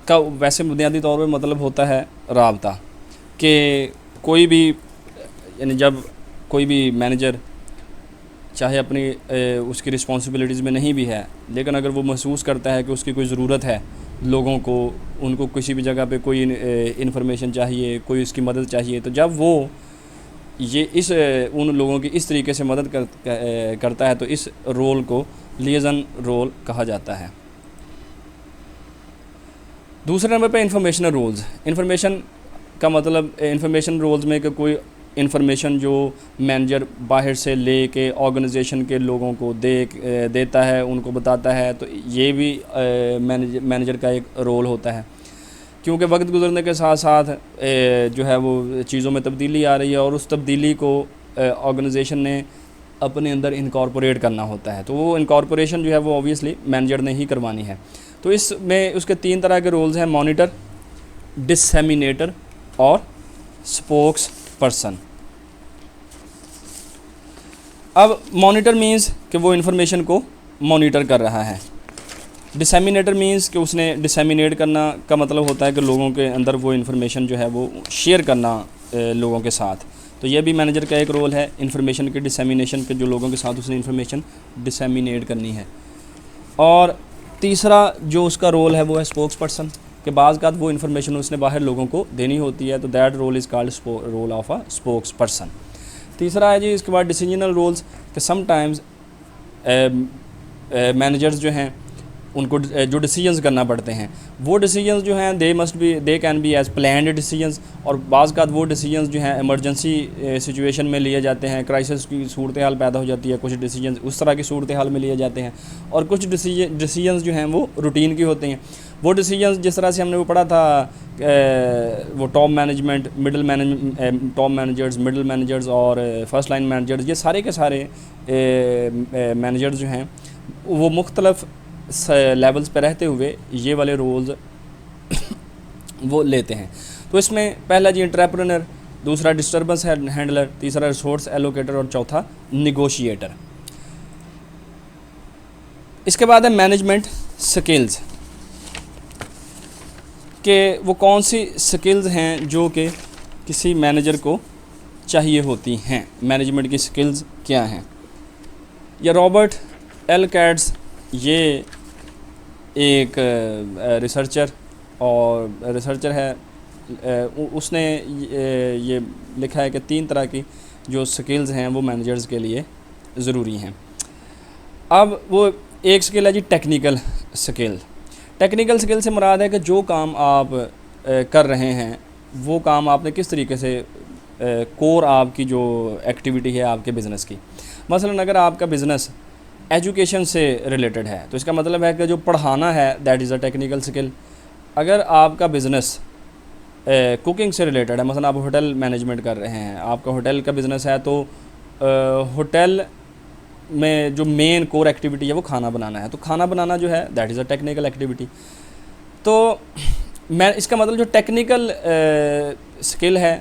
کا ویسے بنیادی طور پہ مطلب ہوتا ہے رابطہ. کہ کوئی بھی یعنی جب کوئی بھی مینیجر چاہے اپنی اس کی رسپانسبلٹیز میں نہیں بھی ہے، لیکن اگر وہ محسوس کرتا ہے کہ اس کی کوئی ضرورت ہے لوگوں کو، ان کو کسی بھی جگہ پہ کوئی انفارمیشن چاہیے، کوئی اس کی مدد چاہیے، تو جب وہ یہ ان لوگوں کی اس طریقے سے مدد کرتا ہے تو اس رول کو لیزن رول کہا جاتا ہے. دوسرے نمبر پہ انفارمیشنل رولز. انفارمیشن کا مطلب انفارمیشن رولز میں کہ کوئی انفارمیشن جو مینیجر باہر سے لے کے آرگنائزیشن کے لوگوں کو دیتا ہے، ان کو بتاتا ہے، تو یہ بھی مینیجر کا ایک رول ہوتا ہے. کیونکہ وقت گزرنے کے ساتھ ساتھ جو ہے وہ چیزوں میں تبدیلی آ رہی ہے، اور اس تبدیلی کو آرگنائزیشن نے اپنے اندر انکارپوریٹ کرنا ہوتا ہے. تو وہ انکارپوریشن جو ہے وہ اوبویسلی مینیجر نے ہی کروانی ہے. تو اس میں اس کے 3 طرح کے رولز ہیں: مانیٹر، ڈسیمینیٹر اور سپوکس پرسن. اب مانیٹر مینز کہ وہ انفارمیشن کو مانیٹر کر رہا ہے. ڈسیمینیٹر مینز کہ اس نے ڈسیمینیٹ کرنا کا مطلب ہوتا ہے کہ لوگوں کے اندر وہ انفارمیشن جو ہے وہ شیئر کرنا لوگوں کے ساتھ. تو یہ بھی مینیجر کا ایک رول ہے انفارمیشن کی ڈسیمینیشن کے، جو لوگوں کے ساتھ اس نے انفارمیشن ڈسیمینیٹ کرنی ہے. اور تیسرا جو اس کا رول ہے وہ ہے اسپوکس پرسن، کہ بعض اوقات وہ انفارمیشن اس نے باہر لوگوں کو دینی ہوتی ہے، تو that role is called role of a spokesperson. تیسرا ہے جی اس کے بعد ڈیسیجنل رولز، کہ سم ٹائمز مینیجرز جو ہیں ان کو جو ڈیسیجنز کرنا پڑتے ہیں، وہ ڈیسیجنز جو ہیں they can be as planned decisions, اور بعض اوقات وہ ڈیسیجنز جو ہیں ایمرجنسی سچویشن میں لیے جاتے ہیں، کرائسس کی صورتحال پیدا ہو جاتی ہے، کچھ ڈیسیجنز اس طرح کی صورتحال میں لیے جاتے ہیں، اور کچھ ڈیسیجنز جو ہیں وہ روٹین کی ہوتے ہیں. وہ ڈیسیجنز جس طرح سے ہم نے وہ پڑھا تھا وہ top management, top managers, middle managers اور فرسٹ لائن مینیجرز، یہ سارے کے سارے مینیجرز جو ہیں وہ مختلف لیولز پہ رہتے ہوئے یہ والے رولز وہ لیتے ہیں. تو اس میں پہلا جی انٹرپرینر، دوسرا ڈسٹربنس ہینڈلر، تیسرا ریسورس ایلوکیٹر اور چوتھا نیگوشیٹر. اس کے بعد ہے مینجمنٹ سکلز، کہ وہ کون سی سکلز ہیں جو کہ کسی مینیجر کو چاہیے ہوتی ہیں. مینجمنٹ کی سکلز کیا ہیں؟ یا رابرٹ ایل کیٹس، یہ ایک ریسرچر ہے، اس نے یہ لکھا ہے کہ 3 طرح کی جو سکلز ہیں وہ مینیجرز کے لیے ضروری ہیں. اب وہ ایک سکل ہے جی ٹیکنیکل سکل. ٹیکنیکل سکل سے مراد ہے کہ جو کام آپ کر رہے ہیں وہ کام آپ نے کس طریقے سے کور آپ کی جو ایکٹیویٹی ہے آپ کے بزنس کی. مثلا اگر آپ کا بزنس ایجوکیشن سے ریلیٹڈ ہے تو اس کا مطلب ہے کہ جو پڑھانا ہے دیٹ از اے ٹیکنیکل سکل. اگر آپ کا بزنس کوکنگ سے ریلیٹڈ ہے، مثلا آپ ہوٹل مینجمنٹ کر رہے ہیں، آپ کا ہوٹل کا بزنس ہے، تو ہوٹل میں جو مین کور ایکٹیویٹی ہے وہ کھانا بنانا ہے، تو کھانا بنانا جو ہے that is a technical activity. تو میں اس کا مطلب جو ٹیکنیکل سکل ہے،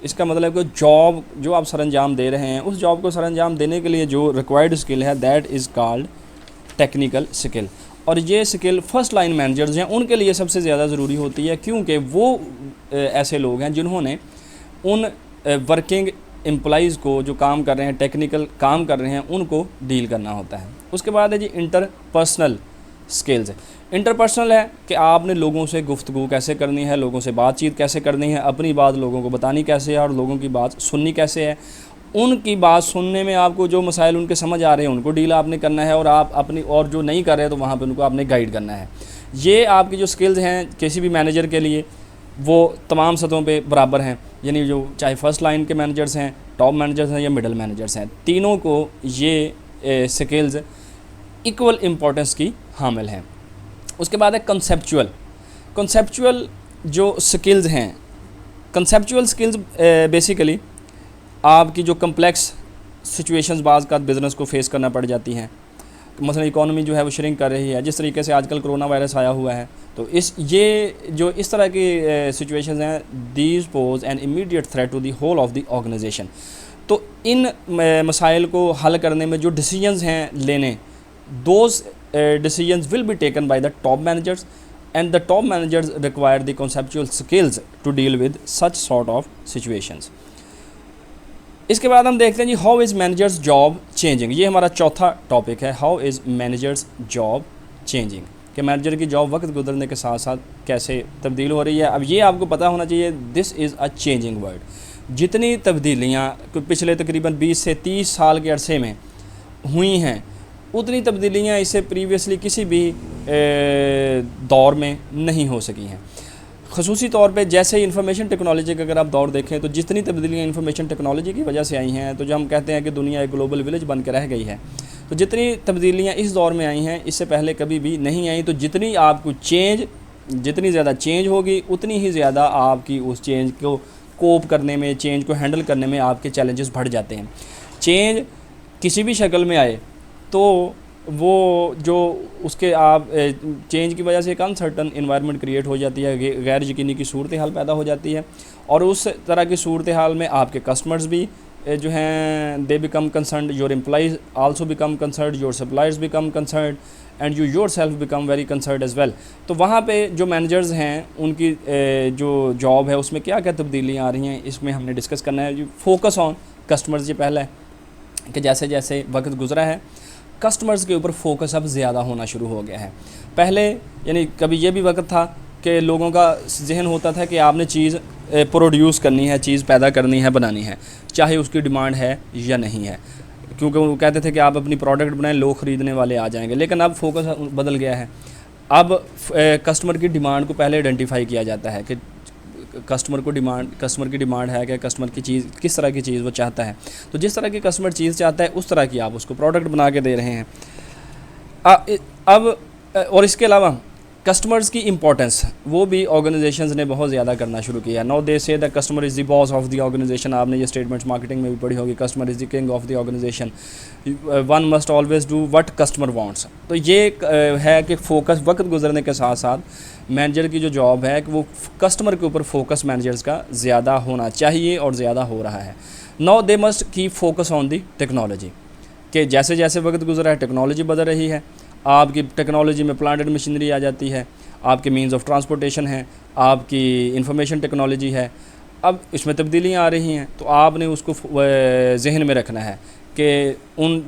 اس کا مطلب کہ جاب جو آپ سر انجام دے رہے ہیں اس جاب کو سر انجام دینے کے لیے جو ریکوائرڈ سکل ہے دیٹ از کالڈ ٹیکنیکل سکل. اور یہ سکل فرسٹ لائن مینیجرز ہیں ان کے لیے سب سے زیادہ ضروری ہوتی ہے، کیونکہ وہ ایسے لوگ ہیں جنہوں نے ان ورکنگ امپلائیز کو جو کام کر رہے ہیں، ٹیکنیکل کام کر رہے ہیں، ان کو ڈیل کرنا ہوتا ہے. اس کے بعد ہے جی انٹرپرسنل سکلز. انٹرپرسنل ہے کہ آپ نے لوگوں سے گفتگو کیسے کرنی ہے، لوگوں سے بات چیت کیسے کرنی ہے، اپنی بات لوگوں کو بتانی کیسے ہے اور لوگوں کی بات سننی کیسے ہے. ان کی بات سننے میں آپ کو جو مسائل ان کے سمجھ آ رہے ہیں ان کو ڈیل آپ نے کرنا ہے، اور آپ اپنی اور جو نہیں کر رہے تو وہاں پہ ان کو آپ نے گائیڈ کرنا ہے. یہ آپ کی جو سکلز ہیں کسی بھی مینیجر کے لیے وہ تمام سطحوں پہ برابر ہیں، یعنی جو چاہے فرسٹ لائن کے مینیجرز ہیں، ٹاپ مینیجرز ہیں یا مڈل مینیجرز ہیں، تینوں کو یہ سکلز ایکول امپورٹنس کی حامل ہیں. اس کے بعد ہے کنسیپچول جو سکلز ہیں. کنسیپچول سکلز بیسیکلی آپ کی جو کمپلیکس سچویشنز بعض کا بزنس کو فیس کرنا پڑ جاتی ہیں. مثلا اکانومی جو ہے وہ شرنک کر رہی ہے، جس طریقے سے آج کل کرونا وائرس آیا ہوا ہے، تو یہ جو اس طرح کی سچویشنز ہیں these pose an immediate threat to the whole of the organization. تو ان مسائل کو حل کرنے میں جو ڈیسیجنز ہیں لینے، those decisions will be taken by the top managers and the top managers require the conceptual skills to deal with such sort of situations. اس کے بعد ہم دیکھتے ہیں جی how is managers job changing. یہ ہمارا چوتھا ٹاپک ہے، how is managers job changing, کہ مینیجر کی جاب وقت گزرنے کے ساتھ ساتھ کیسے تبدیل ہو رہی ہے. اب یہ آپ کو پتہ ہونا چاہیے دس از اے چینجنگ ورڈ. جتنی تبدیلیاں پچھلے تقریباً 20 سے 30 سال کے عرصے میں ہوئی ہیں، اتنی تبدیلیاں اس سے پریویسلی کسی بھی دور میں نہیں ہو سکی ہیں. خصوصی طور پہ جیسے انفارمیشن ٹیکنالوجی کا اگر آپ دور دیکھیں تو جتنی تبدیلیاں انفارمیشن ٹیکنالوجی کی وجہ سے آئی ہیں، تو جو ہم کہتے ہیں کہ دنیا ایک گلوبل ولیج بن کے رہ گئی ہے، تو جتنی تبدیلیاں اس دور میں آئی ہیں اس سے پہلے کبھی بھی نہیں آئیں. تو جتنی زیادہ چینج ہوگی اتنی ہی زیادہ آپ کی اس چینج کو کوپ کرنے میں، چینج کو ہینڈل کرنے میں آپ کے چیلنجز بڑھ جاتے ہیں. چینج کسی بھی شکل میں آئے تو وہ جو اس کے آپ چینج کی وجہ سے ایک انسرٹن انوائرمنٹ کریٹ ہو جاتی ہے، غیر یقینی کی صورتحال پیدا ہو جاتی ہے، اور اس طرح کی صورتحال میں آپ کے کسٹمرز بھی جو ہیں they become concerned, your employees also become concerned, your suppliers become concerned and you yourself become very concerned as well. تو وہاں پہ جو مینیجرز ہیں ان کی جو جاب ہے اس میں کیا کیا تبدیلیاں آ رہی ہیں اس میں ہم نے ڈسکس کرنا ہے. Focus on customers. یہ پہلا ہے کہ جیسے جیسے وقت گزرا ہے کسٹمرز کے اوپر فوکس اب زیادہ ہونا شروع ہو گیا ہے. پہلے یعنی کبھی یہ بھی وقت تھا کہ لوگوں کا ذہن ہوتا تھا کہ آپ نے چیز پروڈیوس کرنی ہے، چیز پیدا کرنی ہے، بنانی ہے، چاہے اس کی ڈیمانڈ ہے یا نہیں ہے، کیونکہ وہ کہتے تھے کہ آپ اپنی پروڈکٹ بنائیں، لوگ خریدنے والے آ جائیں گے. لیکن اب فوکس بدل گیا ہے. اب کسٹمر کی ڈیمانڈ کو پہلے آئیڈینٹیفائی کیا جاتا ہے کہ کسٹمر کی ڈیمانڈ ہے کہ کسٹمر کی چیز کس طرح کی چیز وہ چاہتا ہے. تو جس طرح کی کسٹمر چیز چاہتا ہے اس طرح کی آپ اس کو پروڈکٹ بنا کے دے رہے ہیں. اب اور اس کے علاوہ کسٹمرز کی امپورٹنس وہ بھی آرگنائزیشنز نے بہت زیادہ کرنا شروع کیا. Now they say the customer is the boss of the organization. آپ نے یہ اسٹیٹمنٹس مارکیٹنگ میں بھی پڑھی ہوگی, customer is the king of the organization, one must always do what customer wants. تو یہ ہے کہ فوکس وقت گزرنے کے ساتھ ساتھ مینیجر کی جو جاب ہے کہ وہ کسٹمر کے اوپر فوکس مینیجرز کا زیادہ ہونا چاہیے اور زیادہ ہو رہا ہے. Now they must keep focus on the technology, کہ جیسے جیسے وقت گزر رہا ہے ٹیکنالوجی بدل رہی ہے. آپ کی ٹیکنالوجی میں پلانٹڈ مشینری آ جاتی ہے, آپ کے مینز آف ٹرانسپورٹیشن ہے, آپ کی انفارمیشن ٹیکنالوجی ہے, اب اس میں تبدیلیاں آ رہی ہیں. تو آپ نے اس کو ذہن میں رکھنا ہے کہ ان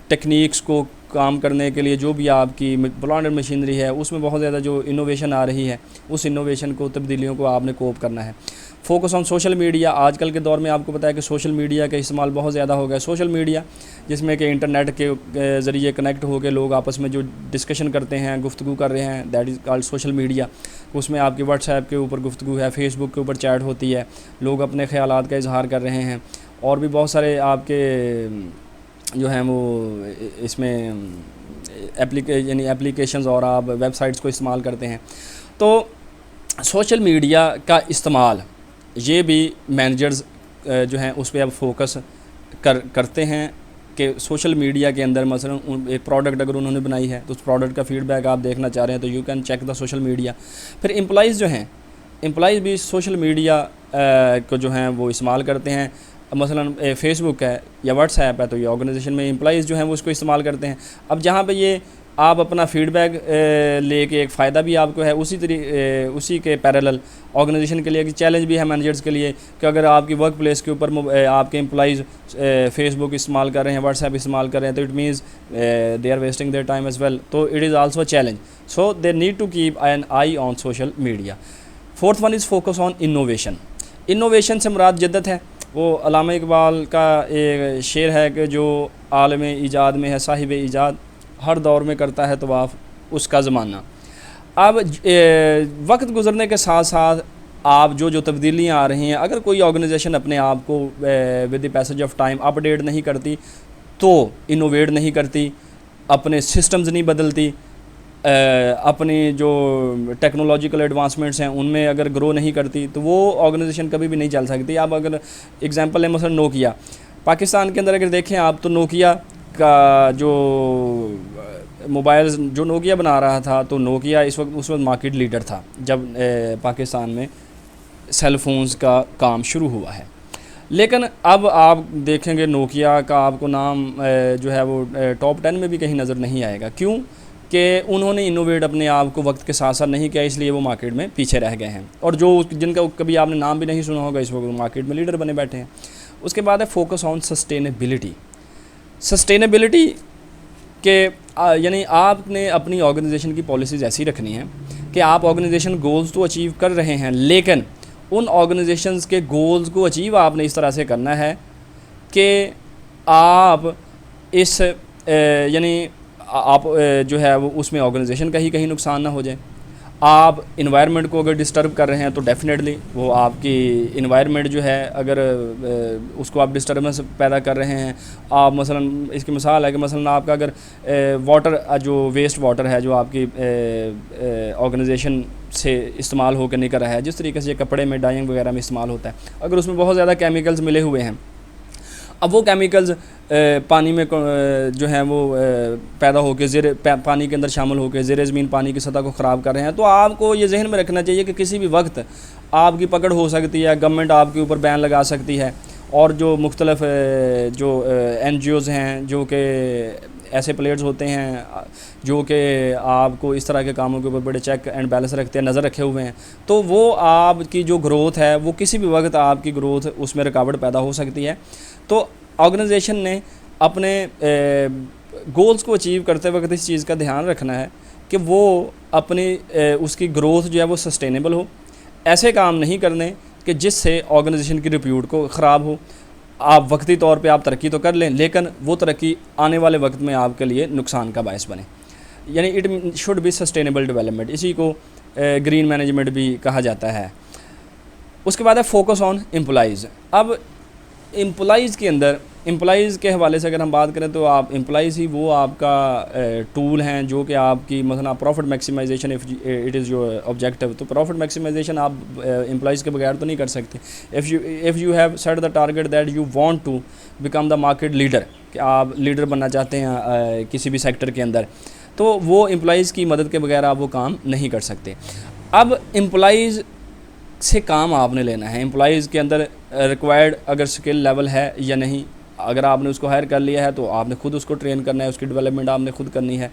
ٹیکنیکس کو کام کرنے کے لیے جو بھی آپ کی پلانٹڈ مشینری ہے اس میں بہت زیادہ جو انوویشن آ رہی ہے, اس انوویشن کو, تبدیلیوں کو آپ نے کوپ کرنا ہے. Focus on social media. آج کل کے دور میں آپ کو پتہ ہے کہ سوشل میڈیا کا استعمال بہت زیادہ ہو گیا ہے. سوشل میڈیا جس میں کہ انٹرنیٹ کے ذریعے کنیکٹ ہو کے لوگ آپس میں جو ڈسکشن کرتے ہیں, گفتگو کر رہے ہیں, that is called social media. اس میں آپ کی واٹس ایپ کے اوپر گفتگو ہے, فیس بک کے اوپر چیٹ ہوتی ہے, لوگ اپنے خیالات کا اظہار کر رہے ہیں, اور بھی بہت سارے آپ کے جو ہیں وہ اس میں یعنی اپلیکیشنز اور آپ ویب سائٹس کو استعمال کرتے ہیں. تو سوشل میڈیا کا استعمال یہ بھی مینیجرز جو ہیں اس پہ اب فوکس کرتے ہیں کہ سوشل میڈیا کے اندر مثلا ایک پروڈکٹ اگر انہوں نے بنائی ہے تو اس پروڈکٹ کا فیڈ بیک آپ دیکھنا چاہ رہے ہیں تو you can check the social media. پھر امپلائیز جو ہیں, امپلائیز بھی سوشل میڈیا کو جو ہیں وہ استعمال کرتے ہیں. مثلا فیس بک ہے یا واٹس ایپ ہے تو یہ آرگنائزیشن میں امپلائیز جو ہیں وہ اس کو استعمال کرتے ہیں. اب جہاں پہ یہ آپ اپنا فیڈ بیک لے کے ایک فائدہ بھی آپ کو ہے, اسی کے پیرالل آرگنائزیشن کے لیے ایک چیلنج بھی ہے مینیجرز کے لیے کہ اگر آپ کی ورک پلیس کے اوپر آپ کے امپلائیز فیس بک استعمال کر رہے ہیں, واٹس ایپ استعمال کر رہے ہیں, تو it means they are wasting their time as well. تو it is also a challenge. So they need to keep an eye on social media. Fourth one is focus on innovation. Innovation سے مراد جدت ہے. وہ علامہ اقبال کا ایک شعر ہے کہ جو عالم ایجاد میں ہے صاحب ایجاد, ہر دور میں کرتا ہے طواف اس کا زمانہ. اب وقت گزرنے کے ساتھ ساتھ آپ جو تبدیلیاں آ رہی ہیں, اگر کوئی آرگنائزیشن اپنے آپ کو with the passage of time update نہیں کرتی, تو انوویٹ نہیں کرتی, اپنے سسٹمز نہیں بدلتی, اپنی جو ٹیکنالوجیکل ایڈوانسمنٹس ہیں ان میں اگر گرو نہیں کرتی, تو وہ آرگنائزیشن کبھی بھی نہیں چل سکتی. اب اگر اگزامپل ہے مثلا نوکیا, پاکستان کے اندر اگر دیکھیں آپ تو نوکیا کا جو موبائلز جو نوکیا بنا رہا تھا, تو نوکیا اس وقت مارکیٹ لیڈر تھا جب پاکستان میں سیل فونز کا کام شروع ہوا ہے. لیکن اب آپ دیکھیں گے نوکیا کا آپ کو نام جو ہے وہ ٹاپ 10 میں بھی کہیں نظر نہیں آئے گا. کیوں کہ انہوں نے انوویٹ اپنے آپ کو وقت کے ساتھ ساتھ نہیں کیا, اس لیے وہ مارکیٹ میں پیچھے رہ گئے ہیں, اور جو جن کا کبھی آپ نے نام بھی نہیں سنا ہوگا اس وقت مارکیٹ میں لیڈر بنے بیٹھے ہیں. اس کے بعد ہے فوکس آن سسٹینیبلٹی. سسٹینیبلٹی کہ یعنی آپ نے اپنی آرگنائزیشن کی پالیسیز ایسی رکھنی ہیں کہ آپ آرگنائزیشن گولز تو اچیو کر رہے ہیں, لیکن ان آرگنائزیشنز کے گولز کو اچیو آپ نے اس طرح سے کرنا ہے کہ آپ اس یعنی آپ جو ہے وہ اس میں آرگنائزیشن کا ہی کہیں نقصان نہ ہو جائے. آپ انوائرمنٹ کو اگر ڈسٹرب کر رہے ہیں تو ڈیفینیٹلی وہ آپ کی انوائرمنٹ جو ہے اگر اس کو آپ ڈسٹربنس پیدا کر رہے ہیں. آپ مثلا اس کی مثال ہے کہ مثلا آپ کا اگر واٹر جو ویسٹ واٹر ہے جو آپ کی آرگنائزیشن سے استعمال ہو کے نکل رہا ہے, جس طریقے سے یہ کپڑے میں ڈائنگ وغیرہ میں استعمال ہوتا ہے, اگر اس میں بہت زیادہ کیمیکلز ملے ہوئے ہیں, اب وہ کیمیکلز پانی میں جو ہیں وہ پیدا ہو کے پانی کے اندر شامل ہو کے زیر زمین پانی کی سطح کو خراب کر رہے ہیں, تو آپ کو یہ ذہن میں رکھنا چاہیے کہ کسی بھی وقت آپ کی پکڑ ہو سکتی ہے, گورنمنٹ آپ کے اوپر بین لگا سکتی ہے, اور جو مختلف جو این جی اوز ہیں جو کہ ایسے پلیئرز ہوتے ہیں جو کہ آپ کو اس طرح کے کاموں کے اوپر بڑے چیک اینڈ بیلنس رکھتے ہیں, نظر رکھے ہوئے ہیں, تو وہ آپ کی جو گروتھ ہے وہ کسی بھی وقت آپ کی گروتھ اس میں رکاوٹ پیدا ہو سکتی ہے. تو آرگنائزیشن نے اپنے گولز کو اچیو کرتے وقت اس چیز کا دھیان رکھنا ہے کہ وہ اپنی اس کی گروتھ جو ہے وہ سسٹینیبل ہو. ایسے کام نہیں کرنے کہ جس سے آرگنائزیشن کی ریپیوٹ کو خراب ہو. آپ وقتی طور پہ آپ ترقی تو کر لیں, لیکن وہ ترقی آنے والے وقت میں آپ کے لیے نقصان کا باعث بنے. یعنی it should be sustainable development, اسی کو گرین مینجمنٹ بھی کہا جاتا ہے. اس کے بعد ہے فوکس آن امپلائیز. اب امپلائیز کے اندر امپلائیز کے حوالے سے اگر ہم بات کریں تو آپ امپلائیز ہی وہ آپ کا ٹول ہیں جو کہ آپ کی مثلا profit maximization it is your objective, تو پروفٹ میکسیمائزیشن آپ امپلائیز کے بغیر تو نہیں کر سکتے. If you have set the target that you want to become the market leader, کہ آپ لیڈر بننا چاہتے ہیں کسی بھی سیکٹر کے اندر، تو وہ امپلائیز کی مدد کے بغیر آپ وہ کام نہیں کر سکتے. اب امپلائیز سے کام آپ نے لینا ہے، امپلائیز کے اندر ریکوائرڈ اگر سکل لیول ہے یا نہیں. اگر آپ نے اس کو ہائر کر لیا ہے تو آپ نے خود اس کو ٹرین کرنا ہے، اس کی ڈیولپمنٹ آپ نے خود کرنی ہے.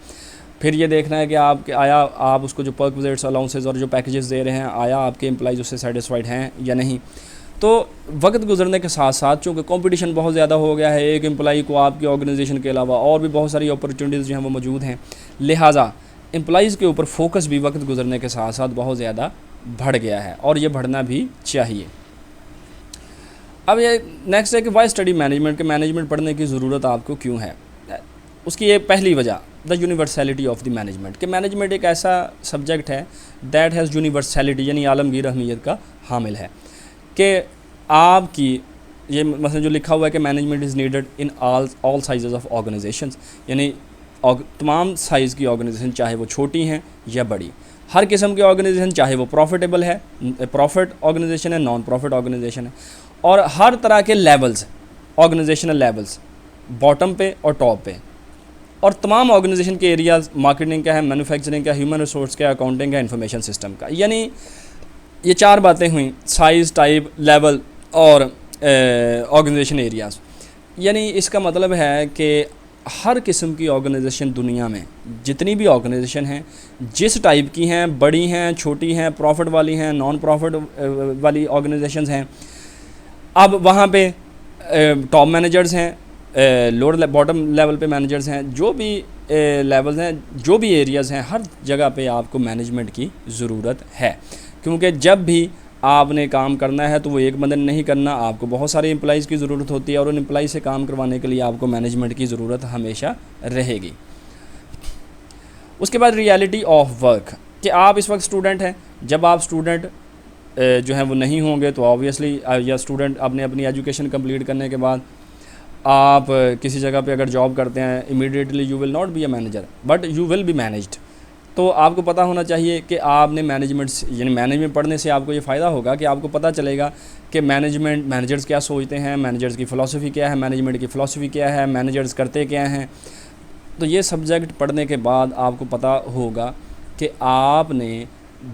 پھر یہ دیکھنا ہے کہ آیا آپ اس کو جو پرک وزٹس الاؤنسز اور جو پیکیجز دے رہے ہیں، آیا آپ کے امپلائیز اس سے سیٹسفائڈ ہیں یا نہیں. تو وقت گزرنے کے ساتھ ساتھ چونکہ کمپٹیشن بہت زیادہ ہو گیا ہے، ایک امپلائی کو آپ کی آرگنائزیشن کے علاوہ اور بھی بہت ساری اپرچونیٹیز جو ہیں وہ موجود ہیں، لہٰذا امپلائیز کے اوپر فوکس بھی وقت گزرنے کے ساتھ ساتھ بہت زیادہ بڑھ گیا ہے، اور یہ بڑھنا بھی چاہیے. اب یہ نیکسٹ ہے کہ وائی اسٹڈی مینجمنٹ، کہ مینجمنٹ پڑھنے کی ضرورت آپ کو کیوں ہے. اس کی یہ پہلی وجہ دا یونیورسلٹی آف دی مینجمنٹ، کہ مینجمنٹ ایک ایسا سبجیکٹ ہے دیٹ ہیز یونیورسلٹی، یعنی عالمگیر اہمیت کا حامل ہے. کہ آپ کی یہ مثلا جو لکھا ہوا ہے کہ management is needed in all sizes of organizations, یعنی تمام سائز کی آرگنائزیشن چاہے وہ چھوٹی ہیں یا بڑی، ہر قسم کی آرگنائزیشن چاہے وہ پروفیٹیبل ہے، پروفٹ آرگنائزیشن ہے، نان پروفٹ آرگنائزیشن ہے، اور ہر طرح کے لیولز، آرگنائزیشنل لیولز، باٹم پہ اور ٹاپ پہ، اور تمام آرگنائزیشن کے ایریاز، مارکیٹنگ کا ہے، مینوفیکچرنگ کا، ہیومن ریسورس کا، اکاؤنٹنگ کا، انفارمیشن سسٹم کا. یعنی یہ چار باتیں ہوئیں، سائز، ٹائپ، لیول اور آرگنائزیشن ایریاز. یعنی اس کا مطلب ہے کہ ہر قسم کی آرگنائزیشن دنیا میں جتنی بھی آرگنائزیشن ہیں، جس ٹائپ کی ہیں، بڑی ہیں، چھوٹی ہیں، پروفٹ والی ہیں، نان پروفٹ والی آرگنائزیشنز ہیں، اب وہاں پہ ٹاپ مینیجرز ہیں، لوور باٹم لیول پہ مینیجرز ہیں، جو بھی لیولز ہیں، جو بھی ایریاز ہیں، ہر جگہ پہ آپ کو مینجمنٹ کی ضرورت ہے. کیونکہ جب بھی آپ نے کام کرنا ہے تو وہ ایک بندے نے نہیں کرنا، آپ کو بہت سارے امپلائیز کی ضرورت ہوتی ہے، اور ان امپلائیز سے کام کروانے کے لیے آپ کو مینجمنٹ کی ضرورت ہمیشہ رہے گی. اس کے بعد ریالٹی آف ورک، کہ آپ اس وقت اسٹوڈنٹ ہیں. جب آپ اسٹوڈنٹ جو ہیں وہ نہیں ہوں گے تو آبویسلی، یا اسٹوڈنٹ آپ نے اپنی ایجوکیشن کمپلیٹ کرنے کے بعد آپ کسی جگہ پہ اگر جاب کرتے ہیں، immediately you will not be a manager but you will be managed. تو آپ کو پتہ ہونا چاہیے کہ آپ نے مینجمنٹ پڑھنے سے آپ کو یہ فائدہ ہوگا کہ آپ کو پتہ چلے گا کہ مینیجرز کیا سوچتے ہیں، مینیجرز کی فلسفی کیا ہے، مینجمنٹ کی فلسفی کیا ہے، مینیجرز کرتے کیا ہیں. تو یہ سبجیکٹ پڑھنے کے بعد آپ کو پتہ ہوگا کہ آپ نے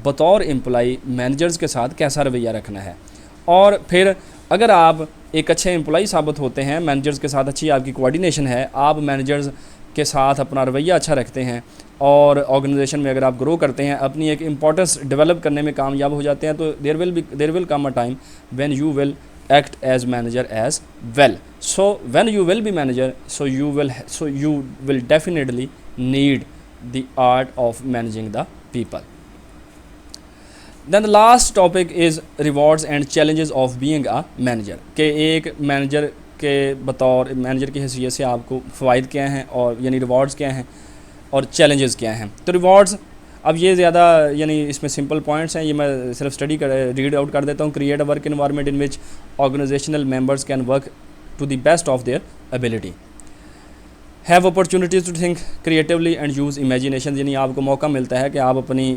بطور امپلائی مینیجرز کے ساتھ کیسا رویہ رکھنا ہے. اور پھر اگر آپ ایک اچھے امپلائی ثابت ہوتے ہیں، مینیجرز کے ساتھ اچھی آپ کی کوآرڈینیشن ہے، آپ مینیجرز کے ساتھ اپنا رویہ اچھا رکھتے ہیں، اور آرگنائزیشن میں اگر آپ گرو کرتے ہیں، اپنی ایک امپورٹنس ڈیولپ کرنے میں کامیاب ہو جاتے ہیں، تو there will come a time when you will act as manager as well. So when you will be manager, so you will definitely need the art of managing the people. Then the last topic is rewards and challenges of being a manager, کہ ایک manager کے بطور manager کی حیثیت سے آپ کو فوائد کیا ہیں، اور یعنی ریوارڈز کیا ہیں اور چیلنجز کیا ہیں. تو ریوارڈز، اب یہ زیادہ یعنی اس میں سمپل پوائنٹس ہیں، یہ میں صرف ریڈ آؤٹ کر دیتا ہوں. Create a work environment in which organizational members can work to the best of their ability. Have opportunities to think creatively and use imagination, یعنی آپ کو موقع ملتا ہے کہ آپ اپنی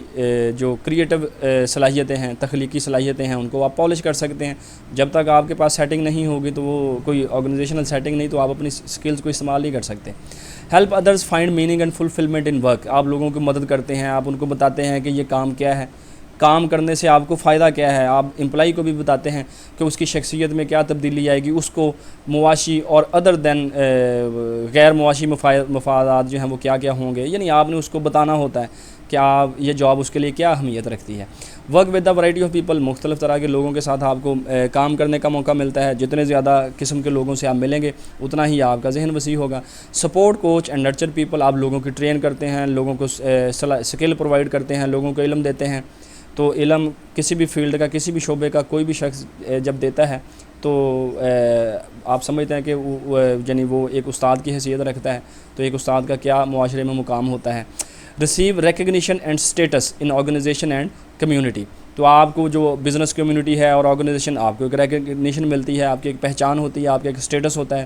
جو کریٹیو صلاحیتیں ہیں، تخلیقی صلاحیتیں ہیں، ان کو آپ پالش کر سکتے ہیں. جب تک آپ کے پاس سیٹنگ نہیں ہوگی، تو وہ کوئی آرگنائزیشنل سیٹنگ نہیں، تو آپ اپنی سکلز کو استعمال نہیں کر سکتے. Help others find meaning and fulfilment in work, آپ لوگوں کی مدد کرتے ہیں، آپ ان کو بتاتے ہیں کہ یہ کام کیا ہے، کام کرنے سے آپ کو فائدہ کیا ہے. آپ امپلائی کو بھی بتاتے ہیں کہ اس کی شخصیت میں کیا تبدیلی آئے گی، اس کو معاشی اور ادر دین غیر معاشی مفادات جو ہیں وہ کیا کیا ہوں گے. یعنی آپ نے اس کو بتانا ہوتا ہے کہ آپ یہ جاب اس کے لیے کیا اہمیت رکھتی ہے. Work with the variety of people, مختلف طرح کے لوگوں کے ساتھ آپ کو کام کرنے کا موقع ملتا ہے. جتنے زیادہ قسم کے لوگوں سے آپ ملیں گے، اتنا ہی آپ کا ذہن وسیع ہوگا. Support coach and nurture people, آپ لوگوں کی ٹرین کرتے ہیں، لوگوں کو سکل پرووائڈ کرتے ہیں، لوگوں کو علم دیتے ہیں. تو علم کسی بھی فیلڈ کا، کسی بھی شعبے کا کوئی بھی شخص جب دیتا ہے تو آپ سمجھتے ہیں کہ یعنی وہ ایک استاد کی حیثیت رکھتا ہے. تو ایک استاد کا کیا معاشرے میں مقام ہوتا ہے. Receive recognition and status in organization and community, تو آپ کو جو بزنس کمیونٹی ہے اور آرگنائزیشن، آپ کو ایک ریکگنیشن ملتی ہے، آپ کی ایک پہچان ہوتی ہے، آپ کا ایک اسٹیٹس ہوتا ہے.